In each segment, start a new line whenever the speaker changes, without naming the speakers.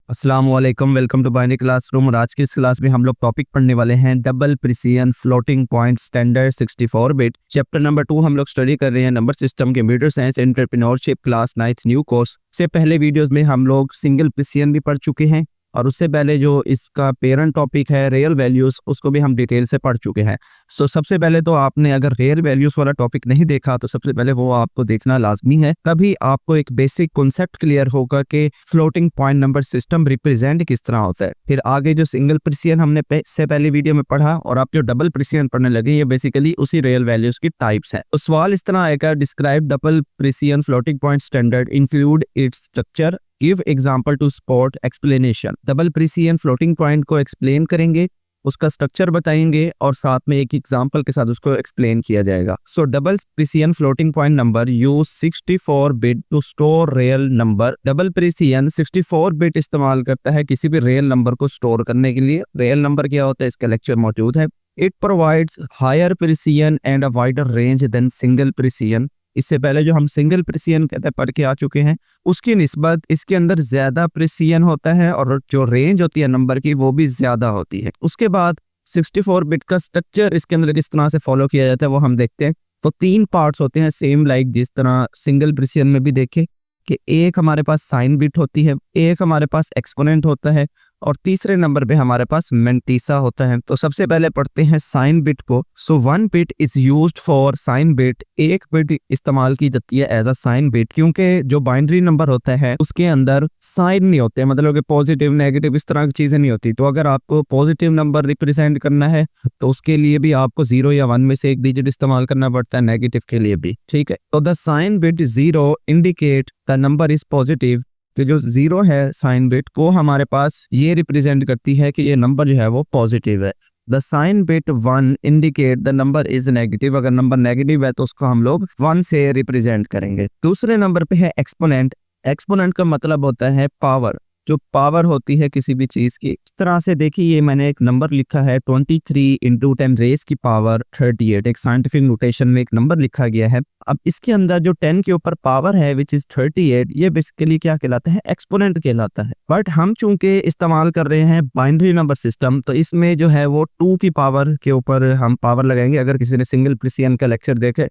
अस्सलाम वालेकुम, welcome to binary classroom. और आज की इस क्लास में हम लोग टॉपिक पढ़ने वाले हैं double precision floating point standard 64 bit. Chapter number 2 हम लोग स्टडी कर रहे हैं number system, computer science, entrepreneurship, class 9th new course से। पहले वीडियोस में हम लोग सिंगल प्रिसिजन भी पढ़ चुके हैं और उससे पहले जो इसका पेरेंट टॉपिक है रियल वैल्यूज, उसको भी हम डिटेल से पढ़ चुके हैं। सो सबसे पहले तो आपने अगर रियल वैल्यूज वाला टॉपिक नहीं देखा तो सबसे पहले वो आपको देखना लाजमी है, तभी आपको एक बेसिक कॉन्सेप्ट क्लियर होगा कि floating point number system represent किस तरह होता है। फिर आगे जो सिंगल प्रिसिजन हमने से पहले वीडियो में पढ़ा और आप जो डबल प्रिसिजन पढ़ने लगे, ये बेसिकली उसी रियल वैल्यूज की टाइप्स है। तो सवाल इस तरह आएगा, describe double precision floating point standard, include its structure, give example to support explanation. Double precision floating point को एक्सप्लेन करेंगे, उसका स्ट्रक्चर बताएंगे और साथ में एक एग्जांपल के साथ उसको एक्सप्लेन किया जाएगा। So double precision floating point number use 64 bit to store real number. Double precision 64 bit इस्तेमाल करता है किसी भी रियल नंबर को स्टोर करने के लिए। रियल नंबर क्या होता है, इसका लेक्चर मौजूद है। It provides higher precision and a wider range than single precision. इससे पहले जो हम सिंगल प्रिसिजन कहते हैं पढ़ के आ चुके हैं, उसकी निस्बत इसके अंदर ज्यादा प्रिसिजन होता है और जो रेंज होती है नंबर की वो भी ज्यादा होती है। उसके बाद 64 बिट का स्ट्रक्चर इसके अंदर किस तरह से फॉलो किया जाता है वो हम देखते हैं। तो 3 पार्ट्स होते हैं, सेम लाइक जिस तरह सिंगल प्रिसिजन में भी देखे कि एक हमारे पास साइन बिट होती है, एक हमारे पास एक्सपोनेंट होता है और तीसरे नंबर पे हमारे पास मेंटीसा होता है। तो सबसे पहले पढ़ते हैं साइन बिट को। So 1 bit is used for sign bit. एक बिट इस्तेमाल की जाती है एज अ साइन बिट, क्योंकि जो बाइनरी नंबर होता है उसके अंदर साइन नहीं होते, मतलब कि पॉजिटिव नेगेटिव इस तरह की चीजें नहीं होती। तो अगर आपको पॉजिटिव नंबर रिप्रेजेंट करना है तो उसके लिए भी आपको 0 या 1 में से एक डिजिट इस्तेमाल करना पड़ता है, नेगेटिव के लिए भी। ठीक है, तो the sign bit 0 indicate the number is positive. तो जो 0 है साइन बिट वो हमारे पास ये रिप्रेजेंट करती है कि ये नंबर जो है वो पॉजिटिव है। The sign bit 1 indicate the number is negative. अगर नंबर नेगेटिव है तो उसको हम लोग 1 से रिप्रेजेंट करेंगे। दूसरे नंबर पे है एक्सपोनेंट। एक्सपोनेंट का मतलब होता है पावर, जो पावर होती है किसी भी चीज की। इस तरह से देखिए, ये मैंने एक नंबर लिखा है 23 इंटू 10 रेज की पावर 38। एक साइंटिफिक नोटेशन में एक नंबर लिखा गया है। अब इसके अंदर जो 10 के ऊपर पावर है विच इज 38, ये बेसिकली क्या कहलाता है, एक्सपोनेंट कहलाता है। बट हम चूंकि इस्तेमाल कर रहे हैं बाइनरी नंबर सिस्टम, तो इसमें जो है वो 2 की पावर के ऊपर हम पावर लगाएंगे। अगर किसी ने सिंगल प्रिसिजन का लेक्चर देखे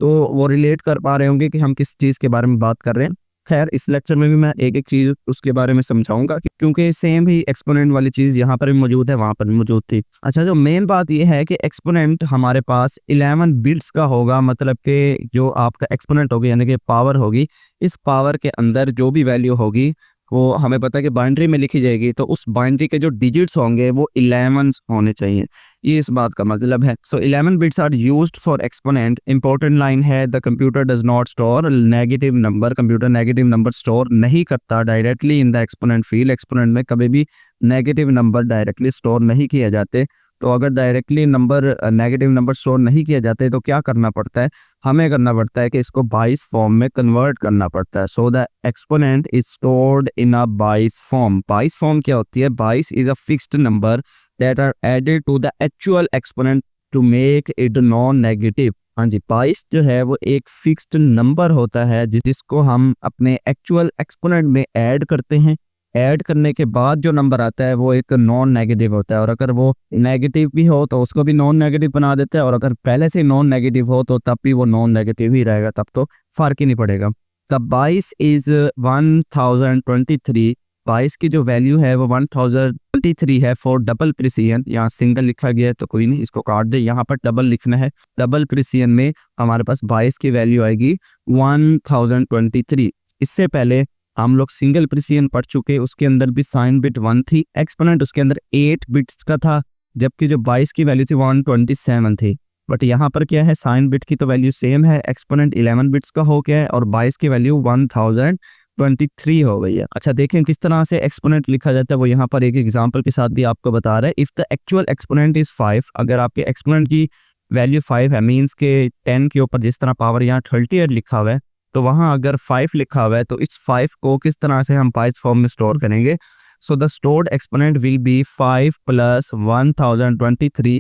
तो वो रिलेट कर पा रहे होंगे कि हम किस चीज के बारे में बात कर रहे हैं। खैर, इस लेक्चर में भी मैं एक एक चीज उसके बारे में समझाऊंगा, क्योंकि सेम ही एक्सपोनेंट वाली चीज यहाँ पर भी मौजूद है, वहां पर भी मौजूद थी। अच्छा, जो मेन बात ये है कि एक्सपोनेंट हमारे पास 11 बिट्स का होगा, मतलब कि जो आपका एक्सपोनेंट होगी यानी कि पावर होगी, इस पावर के अंदर जो भी वैल्यू होगी वो हमें पता है कि बाइनरी में लिखी जाएगी, तो उस बाइनरी के जो डिजिट्स होंगे वो 11 होने चाहिए। ये इस बात का मतलब है। So 11 bits are used for exponent. Important line है, the computer does not store negative number. Computer negative number store नहीं करता directly in the exponent field. Exponent में कभी भी नेगेटिव नंबर डायरेक्टली स्टोर नहीं किए जाते। तो अगर directly number negative number store नहीं किए जाते तो क्या करना पड़ता है, हमें करना पड़ता है कि इसको बाइस फॉर्म में कन्वर्ट करना पड़ता है। So the exponent is stored in a bias form. Bias form क्या होती है, bias is a fixed number that are added to the actual exponent to make it non-negative। हाँ जी, 22 जो है वो एक फिक्स्ड नंबर होता है जिसको हम अपने एक्चुअल एक्सपोनेंट में ऐड करते हैं। ऐड करने के बाद जो नंबर आता है वो एक नॉन नेगेटिव होता है, और अगर वो नेगेटिव भी हो तो उसको भी नॉन नेगेटिव बना देते हैं, और अगर पहले से नॉन नेगेटिव हो तो तब भी वो नॉन नेगेटिव ही रहेगा, तब तो फर्क ही नहीं पड़ेगा। The 22 is 1023। 22 की जो वैल्यू है वो 1023 है फॉर डबल प्रिसिजन। यहाँ सिंगल लिखा गया है तो कोई नहीं, इसको काट दे, यहाँ पर डबल लिखना है। डबल प्रिसिजन में हमारे पास 22 की वैल्यू आएगी 1023। इससे पहले हम लोग सिंगल प्रिसिजन पढ़ चुके, उसके अंदर भी साइन बिट 1 थी, एक्सपोनेंट उसके अंदर 8 बिट्स का था, जबकि जो 22 की वैल्यू थी 127 थी। बट यहाँ पर क्या है, साइन बिट की तो वैल्यू सेम है, एक्सपोनेंट 11 बिट्स का हो गया है और 22 की वैल्यू 1023 हो गई है। अच्छा, देखें किस तरह से एक्सपोनेंट लिखा जाता है, वो यहाँ पर एक एग्जांपल के साथ भी आपको बता रहा है। If the actual exponent is 5, अगर आपके एक्सपोनेंट की वैल्यू 5 है, मीन्स के 10 के ऊपर जिस तरह पावर यहाँ 38 लिखा हुआ है, तो वहां अगर 5 लिखा हुआ है तो इस 5 को किस तरह से हम बाइस फॉर्म में स्टोर करेंगे। So the stored exponent will be 5 plus 1023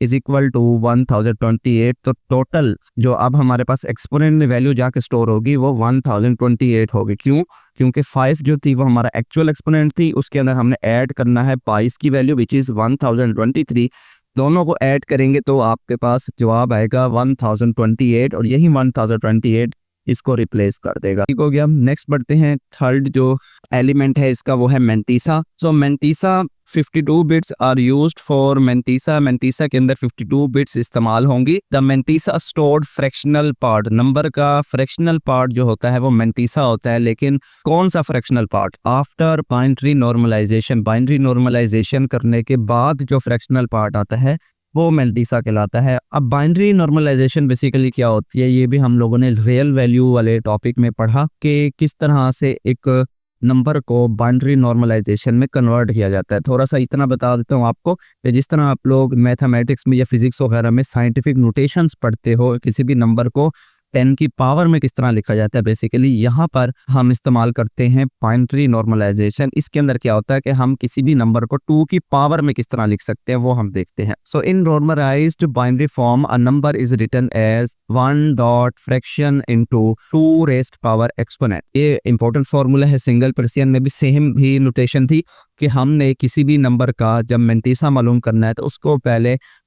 is equal to 1028। तो टोटल जो अब हमारे पास एक्सपोनेंट में वैल्यू जाके स्टोर होगी वो 1028 होगी। क्यों? क्योंकि 5 जो थी वो हमारा एक्चुअल एक्सपोनेंट थी, उसके अंदर हमने ऐड करना है 22 की वैल्यू विच इज़ 1023। दोनों को ऐड करेंगे तो आपके पास जवाब आएगा 1028 और यही 1028 इसको रिप्लेस कर देगा। ठीक हो गया। नेक्स्ट बढ़ते हैं। थर्ड जो एलिमेंट है इसका वो है mantissa. So mantissa 52 bits are used for mantissa. Mantissa के अंदर 52 बिट्स इस्तेमाल होंगी। The mantissa stored fractional part, number का फ्रैक्शनल पार्ट जो होता है वो मेंटीसा होता है, लेकिन कौन सा fractional part? After binary normalization, binary normalization करने के बाद जो फ्रैक्शनल पार्ट आता है वो मेंटीसा कहलाता है। अब बाइनरी नॉर्मलाइजेशन बेसिकली क्या होती है, ये भी हम लोगों ने रियल वैल्यू वाले टॉपिक में पढ़ा कि किस तरह से एक नंबर को बाइनरी नॉर्मलाइजेशन में कन्वर्ट किया जाता है। थोड़ा सा इतना बता देता हूँ आपको कि जिस तरह आप लोग मैथमेटिक्स में या फिजिक्स वगैरह में साइंटिफिक नोटेशंस पढ़ते हो, किसी भी नंबर को 10 की पावर में किस तरह लिखा जाता है, बेसिकली यहाँ पर हम इस्तेमाल करते हैं बाइनरी नॉर्मलाइजेशन। इसके अंदर क्या होता है कि हम किसी भी नंबर को 2 की पावर में किस तरह लिख सकते हैं वो हम देखते हैं। So in normalized binary form a number is written as 1 dot fraction into 2 raised power exponent. ये इंपॉर्टेंट फॉर्मूला है। सिंगल प्रेसियन में भी सेम ही नोटेशन थी कि हमने किसी भी नंबर का जब मेंटीसा मालूम करना है तो उसको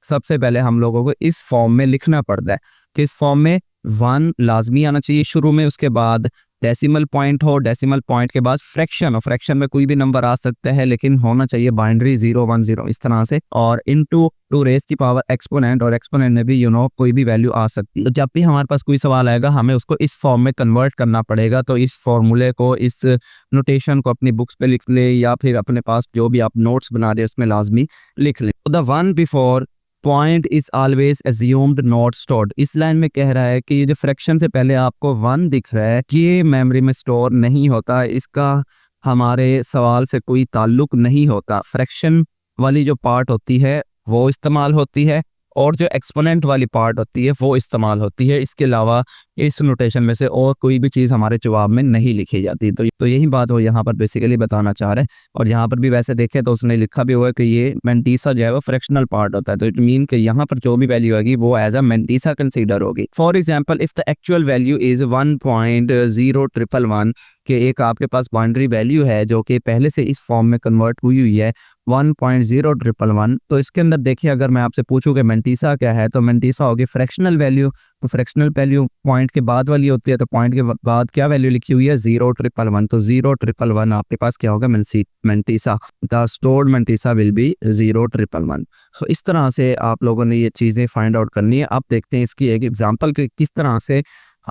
सबसे पहले हम लोगों को इस फॉर्म में लिखना पड़ता है। किस फॉर्म में? 1 लाजमी आना चाहिए शुरू में, उसके बाद डेसिमल पॉइंट हो, डेसिमल पॉइंट के बाद फ्रैक्शन हो, फ्रैक्शन में कोई भी नंबर आ सकता है लेकिन होना चाहिए बाइनरी 0 1 0 इस तरह से, और इनटू 2 रेज़ की पावर एक्सपोनेंट, और एक्सपोनेंट में भी कोई भी वैल्यू आ सकती है। तो जब भी हमारे पास कोई सवाल आएगा हमें उसको इस फॉर्म में कन्वर्ट करना पड़ेगा। तो इस फॉर्मूले को, इस नोटेशन को अपनी बुक्स पे लिख ले या फिर अपने पास जो भी आप नोट्स बना रहे हैं उसमें लाजमी लिख लें। The one before point is always assumed not stored. इस लाइन में कह रहा है कि ये जो फ्रैक्शन से पहले आपको 1 दिख रहा है ये मेमोरी में स्टोर नहीं होता, इसका हमारे सवाल से कोई ताल्लुक नहीं होता। फ्रैक्शन वाली जो पार्ट होती है वो इस्तेमाल होती है और जो एक्सपोनेंट वाली पार्ट होती है वो इस्तेमाल होती है। इसके अलावा इस नोटेशन में से और कोई भी चीज़ हमारे जवाब में नहीं लिखी जाती। तो यही बात वो यहाँ पर बेसिकली बताना चाह रहे हैं। और यहाँ पर भी वैसे देखें तो उसने लिखा भी हुआ है कि ये मेंटीसा जो है वो फ्रैक्शनल पार्ट होता है। तो इट मीन कि यहाँ पर जो भी वैल्यू होगी वो एज अ मेंटीसा कंसीडर होगी। For example if the actual value is 1.0111 कि एक आपके पास बाइनरी वैल्यू है जो कि पहले से इस फॉर्म में कन्वर्ट हुई है 1.0111, तो इसके अंदर देखिए अगर मैं आपसे पूछूं कि मेंटीसा क्या है तो मेंटीसा होगी फ्रैक्शनल वैल्यू। तो फ्रैक्शनल वैल्यू पॉइंट के बाद वाली होती है, तो पॉइंट के बाद क्या वैल्यू लिखी हुई है 0.111, तो 0.111 आपके पास क्या होगा mantissa. The stored mantissa will be 0.111। तो इस तरह से आप लोगों ने ये चीज़ें फाइंड आउट करनी है। अब देखते हैं इसकी एक एग्जाम्पल कि किस तरह से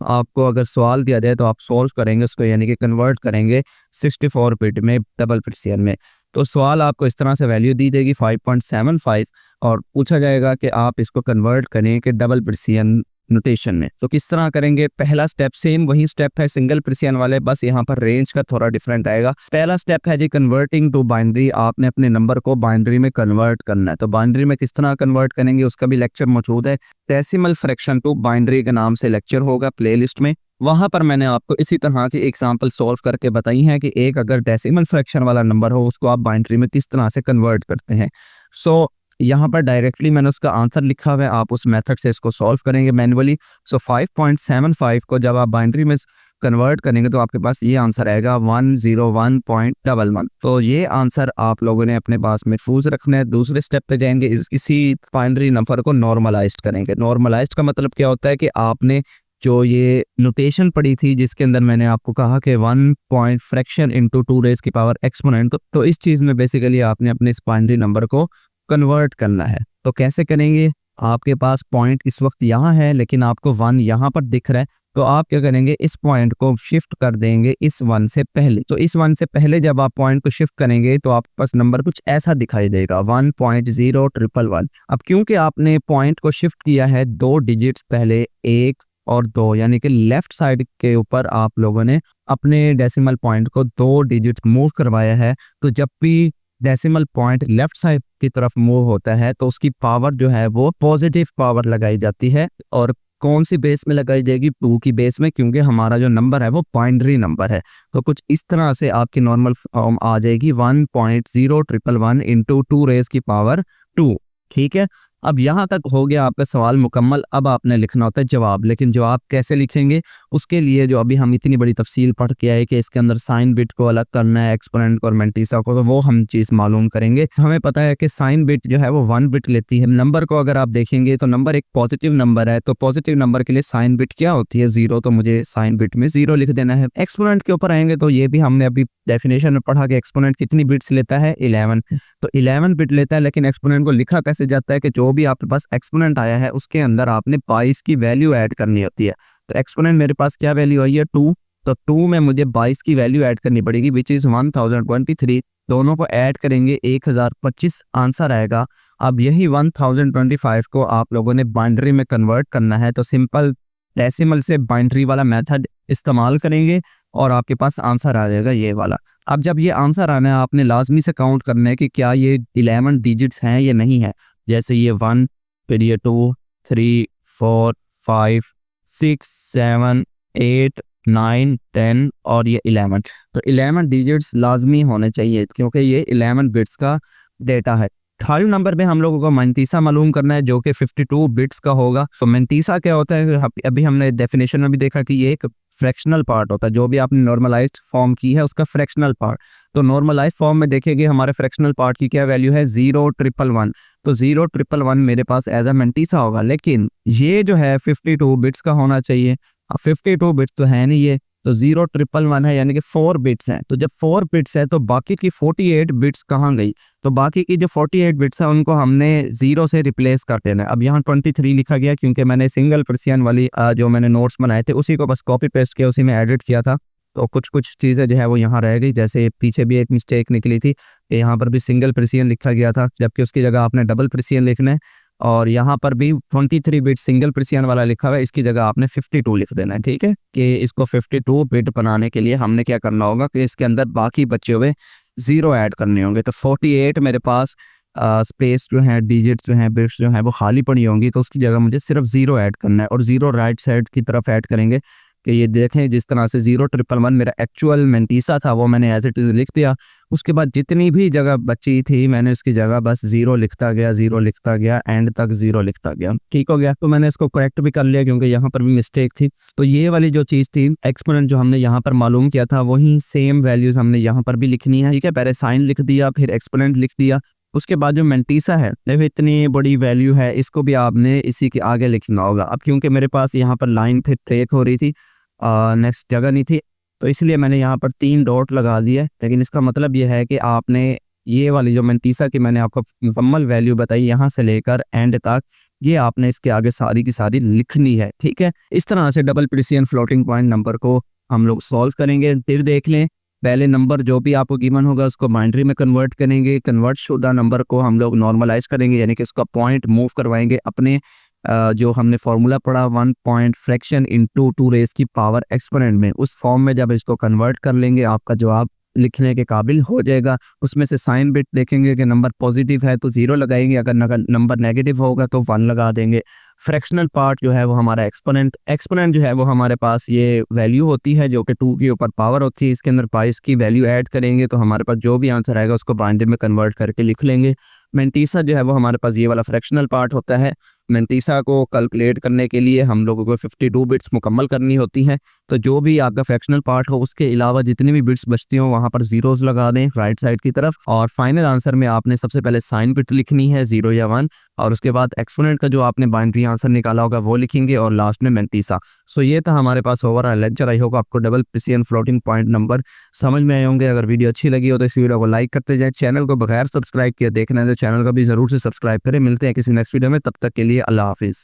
आपको अगर सवाल दिया जाए तो आप सॉल्व करेंगे उसको, यानी कि कन्वर्ट करेंगे 64 बिट में डबल प्रिसिजन में। तो सवाल आपको इस तरह से वैल्यू दी जाएगी 5.75 और पूछा जाएगा कि आप इसको कन्वर्ट करें कि डबल प्रिसिजन नोटेशन में। तो किस तरह करेंगे? पहला स्टेप सेम वही स्टेप है सिंगल प्रिसिजन वाले, बस यहाँ पर रेंज का थोड़ा डिफरेंट आएगा। पहला स्टेप है जी कन्वर्टिंग टू बाइनरी। आपने अपने नंबर को बाइनरी में कन्वर्ट करना है। तो बाइनरी में किस तरह कन्वर्ट करेंगे उसका भी लेक्चर मौजूद है। डेसिमल फ्रैक्शन टू बाइनरी के नाम से लेक्चर होगा प्लेलिस्ट में, वहां पर मैंने आपको इसी तरह की एग्जांपल सॉल्व करके बताई है कि एक अगर डेसिमल फ्रैक्शन वाला नंबर हो उसको आप बाइनरी में किस तरह से कन्वर्ट करते हैं। सो यहाँ पर डायरेक्टली मैंने उसका आंसर लिखा हुआ है, आप उस मेथड से इसको सॉल्व करेंगे मैन्युअली। सो 5.75 को जब आप बाइनरी में कन्वर्ट करेंगे तो आपके पास ये आंसर आएगा 101.11। तो ये आंसर आप लोगों ने अपने पास महफूज रखना है। दूसरे स्टेप पे जाएंगे, इसी बाइनरी नंबर को नॉर्मलाइज्ड करेंगे। नॉर्मलाइज्ड का मतलब क्या होता है कि आपने जो ये नोटेशन पड़ी थी जिसके अंदर मैंने आपको कहा कि 1 पॉइंट फ्रैक्शन इनटू 2 रेज़ की पावर एक्सपोनेंट, तो इस चीज़ में बेसिकली आपने अपने इस बाइनरी नंबर को कन्वर्ट करना है। तो कैसे करेंगे? आपके पास पॉइंट इस वक्त यहाँ है लेकिन आपको 1 यहाँ पर दिख रहा है, तो आप क्या करेंगे इस पॉइंट को शिफ्ट कर देंगे इस 1 से पहले। तो इस 1 से पहले जब आप पॉइंट को शिफ्ट करेंगे तो आपके पास नंबर कुछ ऐसा दिखाई देगा 1.0111। अब क्योंकि आपने पॉइंट को शिफ्ट किया है 2 डिजिट्स पहले 1 और 2, यानी कि लेफ्ट साइड के ऊपर आप लोगों ने अपने डेसिमल पॉइंट को 2 डिजिट मूव करवाया है। तो जब भी डेसिमल पॉइंट लेफ्ट साइड की तरफ मूव होता है तो उसकी पावर जो है वो पॉजिटिव पावर लगाई जाती है। और कौन सी बेस में लगाई जाएगी? 2 की बेस में, क्योंकि हमारा जो नंबर है वो बाइनरी नंबर है। तो कुछ इस तरह से आपकी नॉर्मल फॉर्म आ जाएगी 1.0111 इंटू 2 रेज़ की पावर 2। ठीक है, अब यहाँ तक हो गया आपका सवाल मुकम्मल। अब आपने लिखना होता है जवाब, लेकिन जवाब कैसे लिखेंगे उसके लिए जो अभी हम इतनी बड़ी तफसील पढ़ के आए कि इसके अंदर साइन बिट को अलग करना है, एक्सपोनेंट को और मेंटीसा को, तो वो हम चीज़ मालूम करेंगे। हमें पता है कि साइन बिट जो है वो 1 बिट लेती है। नंबर को अगर आप देखेंगे तो नंबर एक पॉजिटिव नंबर है, तो पॉजिटिव नंबर के लिए साइन बिट क्या होती है? 0। तो मुझे साइन बिट में 0 लिख देना है। एक्सपोनेंट के ऊपर आएंगे तो ये भी हमने अभी डेफिनेशन में पढ़ा कि एक्सपोनेंट कितनी बिट्स लेता है? 11। तो 11 बिट लेता है, लेकिन एक्सपोनेंट को लिखा कैसे जाता है कि जो भी आपके पास एक्सपोनेंट आया है उसके अंदर आपने 22 की वैल्यू ऐड करनी होती है। तो एक्सपोनेंट मेरे पास क्या वैल्यू आई है? 2। तो 2 में मुझे 22 की वैल्यू ऐड करनी पड़ेगी, विच इज़ 1023। दोनों को ऐड करेंगे 1025 आंसर आएगा। अब यही 1025 को आप लोगों ने बाइनरी में कन्वर्ट करना है, तो सिंपल डेसिमल से बाइनरी वाला मेथड इस्तेमाल करेंगे और आपके पास आंसर आ जाएगा ये वाला। अब जब ये आंसर आना है आपने लाजमी से काउंट करना है कि क्या ये 11 डिजिट्स हैं या नहीं है। जैसे ये 1, फिर ये 2, 3, 4, 5, 6, 7, 8, 9, 10 और ये 11। तो 11 डिजिट्स लाजमी होने चाहिए क्योंकि ये 11 बिट्स का डेटा है। 18 नंबर पे हम लोगों को मेंटीसा मालूम करना है जो कि 52 बिट्स का होगा। तो मेंटीसा क्या होता है? अभी हमने डेफिनेशन में भी देखा कि ये एक फ्रैक्शनल पार्ट होता है। जो भी आपने नॉर्मलाइज्ड फॉर्म की है उसका फ्रैक्शनल पार्ट। तो नॉर्मलाइज्ड फॉर्म में देखेंगे हमारे फ्रैक्शनल पार्ट की क्या वैल्यू है? 0,111। तो 0,111 मेरे पास एज अ मेंटीसा होगा, लेकिन ये जो है 52 बिट्स का होना चाहिए। अब 52 बिट्स तो है नहीं ये, तो 0,111 है यानी कि 4 बिट्स हैं। तो जब 4 बिट्स है तो बाकी की 48 बिट्स कहाँ गई? तो बाकी की जो 48 बिट्स है उनको हमने 0 से रिप्लेस कर देना है। अब यहाँ 23 लिखा गया क्योंकि मैंने सिंगल पर्सियन वाली जो मैंने नोट्स बनाए थे उसी को बस कॉपी पेस्ट किया, उसी में एडिट किया था। तो कुछ चीज़ें जो है वो यहाँ रह गई। जैसे पीछे भी एक मिस्टेक निकली थी कि यहाँ पर भी सिंगल पर्सियन लिखा गया था, जबकि उसकी जगह आपने डबल पर्सियन लिखना है। और यहाँ पर भी 23 बिट सिंगल पर्सियन वाला लिखा हुआ है, इसकी जगह आपने 52 लिख देना है। ठीक है, कि इसको 52 बिट बनाने के लिए हमने क्या करना होगा कि इसके अंदर बाकी बचे हुए 0 ऐड करने होंगे। तो 48 मेरे पास स्पेस जो है, डिजिट्स जो हैं, बिट्स जो हैं वो खाली पड़ी होंगी, तो उसकी जगह मुझे सिर्फ 0 ऐड करना है। और 0 राइट साइड की तरफ ऐड करेंगे कि ये देखें जिस तरह से 0,111 मेरा एक्चुअल मेंटीसा था वो मैंने एज इट इज़ लिख दिया। उसके बाद जितनी भी जगह बची थी मैंने उसकी जगह बस 0 लिखता गया, 0 लिखता गया, एंड तक 0 लिखता गया। ठीक हो गया। तो मैंने इसको करेक्ट भी कर लिया क्योंकि यहाँ पर भी मिस्टेक थी। तो ये वाली जो चीज़ थी एक्सपोनेंट जो हमने यहाँ पर मालूम किया था वही सेम वैल्यूज़ हमने यहाँ पर भी लिखनी है। ठीक है, पहले साइन लिख दिया, फिर एक्सपोनेंट लिख दिया। उसके बाद जो मेंटीसा है इतनी बड़ी वैल्यू है, इसको भी आपने इसी के आगे लिखना होगा। अब क्योंकि मेरे पास यहाँ पर लाइन फिर ब्रेक हो रही थी, नेक्स्ट जगह नहीं थी, तो इसलिए मैंने यहाँ पर 3 डॉट लगा दिए। लेकिन इसका मतलब यह है कि आपने ये वाली जो मेंटीसा की मैंने आपको मुकम्मल वैल्यू बताई यहाँ से लेकर एंड तक, ये आपने इसके आगे सारी की सारी लिखनी है। ठीक है, इस तरह से double precision floating point number को हम लोग सॉल्व करेंगे। फिर देख लें, पहले नंबर जो भी आपको गिवन होगा उसको बाइनरी में कन्वर्ट करेंगे। कन्वर्ट शुदा नंबर को हम लोग नॉर्मलाइज करेंगे, यानी कि उसका पॉइंट मूव करवाएंगे अपने जो हमने फार्मूला पढ़ा 1 पॉइंट फ्रैक्शन इंटू 2 रेज़ की पावर एक्सपोनेंट में, उस फॉर्म में जब इसको कन्वर्ट कर लेंगे आपका जवाब लिखने के काबिल हो जाएगा। उसमें से साइन बिट देखेंगे कि नंबर पॉजिटिव है तो 0 लगाएंगे, अगर नंबर नेगेटिव होगा तो 1 लगा देंगे। फ्रैक्शनल पार्ट जो है वो हमारा एक्सपोनेंट जो है वो हमारे पास ये वैल्यू होती है जो कि 2 के ऊपर पावर होती है। इसके अंदर 22 की वैल्यू ऐड करेंगे तो हमारे पास जो भी आंसर आएगा उसको बाइनरी में कन्वर्ट करके लिख लेंगे। मेंटीसा जो है वो हमारे पास ये वाला फ्रैक्शनल पार्ट होता है। मेंटीसा को कैलकुलेट करने के लिए हम लोगों को 52 बिट्स मुकम्मल करनी होती हैं। तो जो भी आपका फ्रैक्शनल पार्ट हो उसके अलावा जितनी भी बिट्स बचती हो वहाँ पर जीरोस लगा दें राइट साइड की तरफ। और फाइनल आंसर में आपने सबसे पहले साइन बिट लिखनी है 0 या 1, और उसके बाद एक्सपोनेंट का जो आपने बाइनरी आंसर निकाला होगा वो लिखेंगे और लास्ट में मेंटीसा। सो ये था हमारे पास ओवरऑल लेक्चर। आई होप आपको double precision floating point number समझ में आए होंगे। अगर वीडियो अच्छी लगी हो तो इस वीडियो को लाइक करते जाएं। चैनल को बगैर सब्सक्राइब किए देखना है तो चैनल को भी जरूर से सब्सक्राइब करें। मिलते हैं किसी नेक्स्ट वीडियो में, तब तक के लिए अल्लाह हाफिज़।